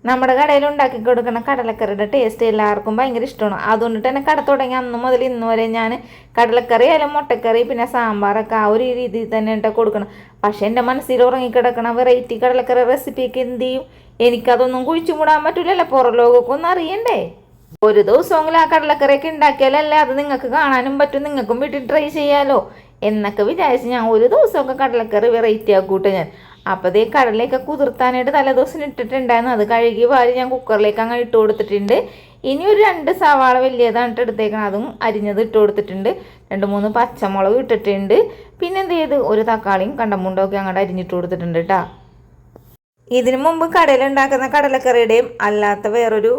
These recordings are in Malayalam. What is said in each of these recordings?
നമ്മുടെ കടയിൽ ഉണ്ടാക്കി കൊടുക്കുന്ന കടലക്കറിയുടെ ടേസ്റ്റ് എല്ലാവർക്കും ഭയങ്കര ഇഷ്ടമാണ്. അതുകൊണ്ടിട്ട് തന്നെ കട തുടങ്ങി അന്ന് മുതൽ ഇന്ന് വരെ ഞാൻ കടലക്കറി ആയാലും മുട്ടക്കറി പിന്നെ സാമ്പാറൊക്കെ ആ ഒരു രീതിയിൽ തന്നെ ഇട്ട് കൊടുക്കണം. പക്ഷേ എൻ്റെ മനസ്സിൽ ഉറങ്ങിക്കിടക്കണ വെറൈറ്റി കടലക്കറി റെസിപ്പിയൊക്കെ എന്ത് ചെയ്യും? എനിക്കതൊന്നും കുഴിച്ചു മൂടാൻ പറ്റില്ലല്ലോ, പുറം ലോകമൊന്നും അറിയണ്ടേ. ഒരു ദിവസമെങ്കിലും ആ കടലക്കറിയൊക്കെ ഉണ്ടാക്കിയാലല്ലേ അത് നിങ്ങൾക്ക് കാണാനും പറ്റും, നിങ്ങൾക്കും വീട്ടിൽ ട്രൈ ചെയ്യാലോ എന്നൊക്കെ വിചാരിച്ച് ഞാൻ ഒരു ദിവസമൊക്കെ കടലക്കറി വെറൈറ്റി ആക്കൂട്ടെ ഞാൻ. അപ്പോൾ അതേ കടലയൊക്കെ കുതിർത്താനായിട്ട് തലേദിവസം ഇട്ടിട്ടുണ്ടായിരുന്നു. അത് കഴുകി വാരി ഞാൻ കുക്കറിലേക്ക് അങ്ങ് ഇട്ട് കൊടുത്തിട്ടുണ്ട്. ഇനി ഒരു 2 സവാള വലിയതായിട്ട് എടുത്തേക്കണം, അതും അരിഞ്ഞത് ഇട്ട് കൊടുത്തിട്ടുണ്ട്. 2-3 പച്ചമുളക് ഇട്ടിട്ടുണ്ട്. പിന്നെ എന്ത് ചെയ്ത് ഒരു തക്കാളിയും കണ്ടമുണ്ടൊക്കെ അങ്ങോട്ട് അരിഞ്ഞിട്ട് കൊടുത്തിട്ടുണ്ട് കേട്ടോ. ഇതിനു മുമ്പ് കടയിലുണ്ടാക്കുന്ന കടലക്കറിയുടെയും അല്ലാത്ത വേറൊരു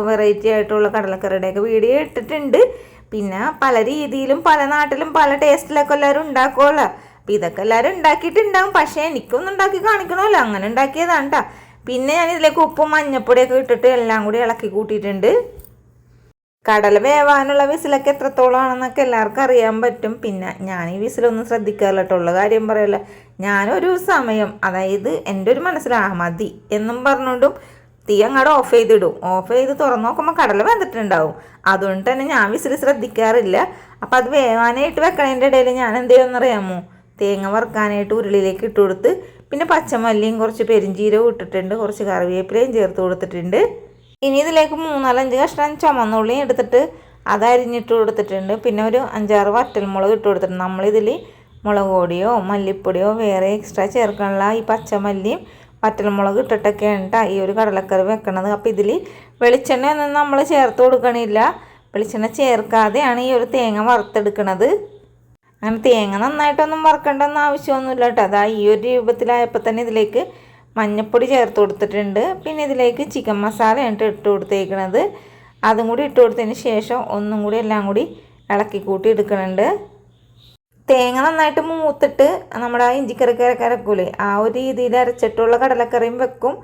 വെറൈറ്റി ആയിട്ടുള്ള കടലക്കറിയുടെയൊക്കെ വീഡിയോ ഇട്ടിട്ടുണ്ട്. പിന്നെ പല രീതിയിലും പല നാട്ടിലും പല ടേസ്റ്റിലൊക്കെ എല്ലാവരും ഉണ്ടാക്കുമല്ലോ. അപ്പം ഇതൊക്കെ എല്ലാവരും ഉണ്ടാക്കിയിട്ടുണ്ടാകും, പക്ഷേ എനിക്കൊന്നും ഉണ്ടാക്കി കാണിക്കണമല്ലോ, അങ്ങനെ ഉണ്ടാക്കിയതാണ് കേട്ടോ. പിന്നെ ഞാൻ ഇതിലേക്ക് ഉപ്പും മഞ്ഞപ്പൊടിയൊക്കെ ഇട്ടിട്ട് എല്ലാം കൂടി ഇളക്കി കൂട്ടിയിട്ടുണ്ട്. കടല വേവാനുള്ള വിസിലൊക്കെ എത്രത്തോളം ആണെന്നൊക്കെ എല്ലാവർക്കും അറിയാൻ പറ്റും. പിന്നെ ഞാൻ ഈ വിസിലൊന്നും ശ്രദ്ധിക്കാറില്ല കേട്ടോ, ഉള്ള കാര്യം പറയല്ല. ഞാനൊരു സമയം, അതായത് എൻ്റെ ഒരു മനസ്സിൽ മതി എന്നും പറഞ്ഞുകൊണ്ടും തീ അങ്ങോട്ട് ഓഫ് ചെയ്തിടും. ഓഫ് ചെയ്ത് തുറന്ന് നോക്കുമ്പോൾ കടല വെന്തിട്ടുണ്ടാവും. അതുകൊണ്ട് തന്നെ ഞാൻ വിസിൽ ശ്രദ്ധിക്കാറില്ല. അപ്പം അത് വേവാനായിട്ട് വെക്കണതിൻ്റെ ഇടയിൽ ഞാൻ എന്ത് ചെയ്യുമെന്നറിയാമോ, തേങ്ങ വറുക്കാനായിട്ട് ഉരുളിയിലേക്ക് ഇട്ട് കൊടുത്ത് പിന്നെ പച്ചമല്ലിയും കുറച്ച് പെരിഞ്ചീരവും ഇട്ടിട്ടുണ്ട്, കുറച്ച് കറിവേപ്പിലയും ചേർത്ത് കൊടുത്തിട്ടുണ്ട്. ഇനി ഇതിലേക്ക് 3-4-5 കഷ്ണം ചുമന്നുള്ളിയും എടുത്തിട്ട് അത് അരിഞ്ഞിട്ട് കൊടുത്തിട്ടുണ്ട്. പിന്നെ ഒരു 5-6 വറ്റൽമുളക് ഇട്ട് കൊടുത്തിട്ടുണ്ട്. നമ്മളിതിൽ മുളക് പൊടിയോ മല്ലിപ്പൊടിയോ വേറെ എക്സ്ട്രാ ചേർക്കാനുള്ള ഈ പച്ചമല്ലിയും വറ്റൽമുളക് ഇട്ടിട്ടൊക്കെയാണ് കേട്ടോ ഈ ഒരു കടലക്കറി വെക്കണത്. അപ്പോൾ ഇതിൽ വെളിച്ചെണ്ണ ഒന്നും നമ്മൾ ചേർത്ത് കൊടുക്കണില്ല, വെളിച്ചെണ്ണ ചേർക്കാതെയാണ് ഈ ഒരു തേങ്ങ വറുത്തെടുക്കണത്. അങ്ങനെ തേങ്ങ നന്നായിട്ടൊന്നും വറുക്കേണ്ടെന്ന് ആവശ്യമൊന്നുമില്ല കേട്ടോ. അതാ ഈ ഒരു രൂപത്തിലായപ്പോൾ തന്നെ ഇതിലേക്ക് മഞ്ഞൾപ്പൊടി ചേർത്ത് കൊടുത്തിട്ടുണ്ട്. പിന്നെ ഇതിലേക്ക് ചിക്കൻ മസാലയാണ് ഇട്ട് കൊടുത്തേക്കണത്. അതും കൂടി ഇട്ട് കൊടുത്തതിന് ശേഷം ഒന്നും കൂടി എല്ലാം കൂടി ഇളക്കി കൂട്ടി എടുക്കുന്നുണ്ട്. തേങ്ങ നന്നായിട്ട് മൂത്തിട്ട് നമ്മുടെ ആ ഇഞ്ചിക്കറിക്കരൊക്കെ അരക്കൂലേ, ആ ഒരു രീതിയിൽ അരച്ചിട്ടുള്ള കടലക്കറിയും വെക്കും.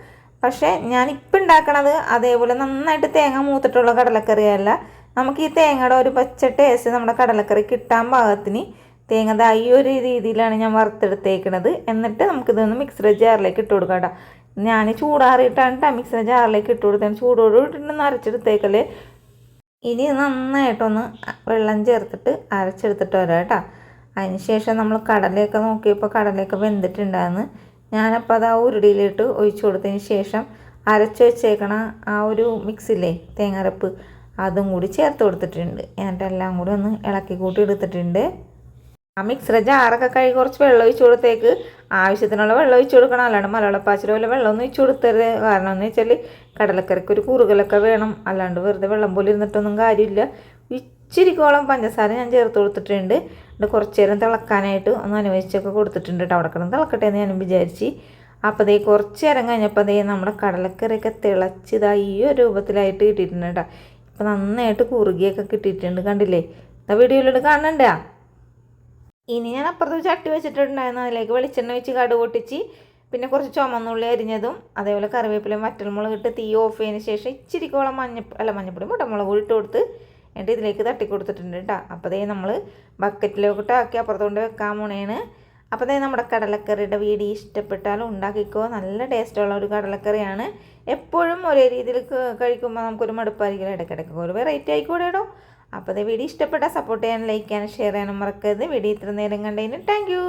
പക്ഷേ ഞാനിപ്പോൾ ഉണ്ടാക്കണത് അതേപോലെ നന്നായിട്ട് തേങ്ങ മൂത്തിട്ടുള്ള കടലക്കറിയല്ല. നമുക്ക് ഈ തേങ്ങയുടെ ഒരു പച്ച ടേസ്റ്റ് നമ്മുടെ കടലക്കറി കിട്ടാൻ പാകത്തിന് തേങ്ങ ഈ ഒരു രീതിയിലാണ് ഞാൻ വറുത്തെടുത്തേക്കണത്. എന്നിട്ട് നമുക്കിതൊന്ന് മിക്സർ ജാറിലേക്ക് ഇട്ട് കൊടുക്കാം കേട്ടോ. ഞാൻ ചൂടാറിയിട്ടാണ് കേട്ടോ മിക്സർ ജാറിലേക്ക് ഇട്ട് കൊടുത്തത്. ചൂടോട് ഇട്ടിട്ടൊന്ന് അരച്ചെടുത്തേക്കല്ലേ. ഇനി നന്നായിട്ടൊന്ന് വെള്ളം ചേർത്തിട്ട് അരച്ചെടുത്തിട്ട് വരാം കേട്ടോ. അതിന് ശേഷം നമ്മൾ കടലയൊക്കെ നോക്കിയപ്പോൾ കടലയൊക്കെ വെന്തിട്ടുണ്ടായിരുന്നു. ഞാനപ്പോൾ അത് ആ ഉരുടിയിലിട്ട് ഒഴിച്ചു കൊടുത്തതിന് ശേഷം അരച്ച് വെച്ചേക്കണ ആ ഒരു മിക്സില്ലേ തേങ്ങാരപ്പ്, അതും കൂടി ചേർത്ത് കൊടുത്തിട്ടുണ്ട്. എന്നിട്ട് എല്ലാം കൂടി ഒന്ന് ഇളക്കി കൂട്ടി എടുത്തിട്ടുണ്ട്. ആ മിക്സർ ജാറൊക്കെ കഴുകി കുറച്ച് വെള്ളം ഒഴിച്ച് കൊടുത്തേക്ക്, ആവശ്യത്തിനുള്ള വെള്ളം ഒഴിച്ച് കൊടുക്കണം. അല്ലാണ്ട് മലവെള്ളപ്പാച്ചിൽ പോലെ വെള്ളമൊന്നും ഒഴിച്ച് കൊടുത്തരുത്. കാരണം എന്ന് വെച്ചാൽ കടലക്കറിക്ക് ഒരു കുറുകലൊക്കെ വേണം, അല്ലാണ്ട് വെറുതെ വെള്ളം പോലെ ഇരുന്നിട്ടൊന്നും കാര്യമില്ല. ഇച്ചിരിക്കോളം പഞ്ചസാര ഞാൻ ചേർത്ത് കൊടുത്തിട്ടുണ്ട്. എന്നിട്ട് കുറച്ച് നേരം തിളക്കാനായിട്ട് ഒന്ന് അനുവദിച്ചൊക്കെ കൊടുത്തിട്ടുണ്ട് കേട്ടോ. അവിടെ കിടന്ന് തിളക്കട്ടെ എന്ന് ഞാനും വിചാരിച്ച്. അപ്പോൾ ദേ കുറച്ച് നേരം കഴിഞ്ഞപ്പോൾ ദേ നമ്മുടെ കടലക്കറിയൊക്കെ തിളച്ചതായി ഈ ഒരു രൂപത്തിലായിട്ട് കിട്ടിയിട്ടുണ്ട് കേട്ടോ. ഇപ്പോൾ നന്നായിട്ട് കുറുകിയൊക്കെ കിട്ടിയിട്ടുണ്ട്, കണ്ടില്ലേ? ആ വീഡിയോയിലോട്ട് കാണണ്ടേ? ഇനി ഞാൻ അപ്പുറത്ത് ചട്ടി വെച്ചിട്ടുണ്ടായിരുന്നു, അതിലേക്ക് വെളിച്ചെണ്ണ വെച്ച് കടുക് പൊട്ടിച്ച് പിന്നെ കുറച്ച് ചുമന്നുള്ളി അരിഞ്ഞതും അതേപോലെ കറിവേപ്പിലയും വറ്റൽമുളക് ഇട്ട് തീ ഓഫ് ചെയ്തതിന് ശേഷം ഇച്ചിരിക്കോളം മഞ്ഞപ്പൊടി മുട്ടമുളക് ഇട്ട് കൊടുത്ത് എന്നിട്ട് ഇതിലേക്ക് തട്ടി കൊടുത്തിട്ടുണ്ട് കേട്ടോ. അപ്പോൾ അതേ നമ്മൾ ബക്കറ്റിലോട്ട് ആക്കി അപ്പുറത്തോണ്ട് വെക്കാൻ പോണേണ്. അപ്പോൾ അതേ നമ്മുടെ കടലക്കറിയുടെ വീഡിയോ ഇഷ്ടപ്പെട്ടാലും ഉണ്ടാക്കിക്കോ. നല്ല ടേസ്റ്റുള്ള ഒരു കടലക്കറിയാണ്. എപ്പോഴും ഒരേ രീതിയിൽ കഴിക്കുമ്പോൾ നമുക്കൊരു മടുപ്പായിരിക്കും, ഇടയ്ക്കിടയ്ക്ക് ഒരു വെറൈറ്റി ആയിക്കോട്ടെ കേട്ടോ. അപ്പോൾ അതേ വീഡിയോ ഇഷ്ടപ്പെട്ടാൽ സപ്പോർട്ട് ചെയ്യാനും ലൈക്ക് ചെയ്യാനും ഷെയർ ചെയ്യാനും മറക്കരുത്. വീഡിയോ ഇത്ര നേരം കണ്ടതിന് താങ്ക് യു.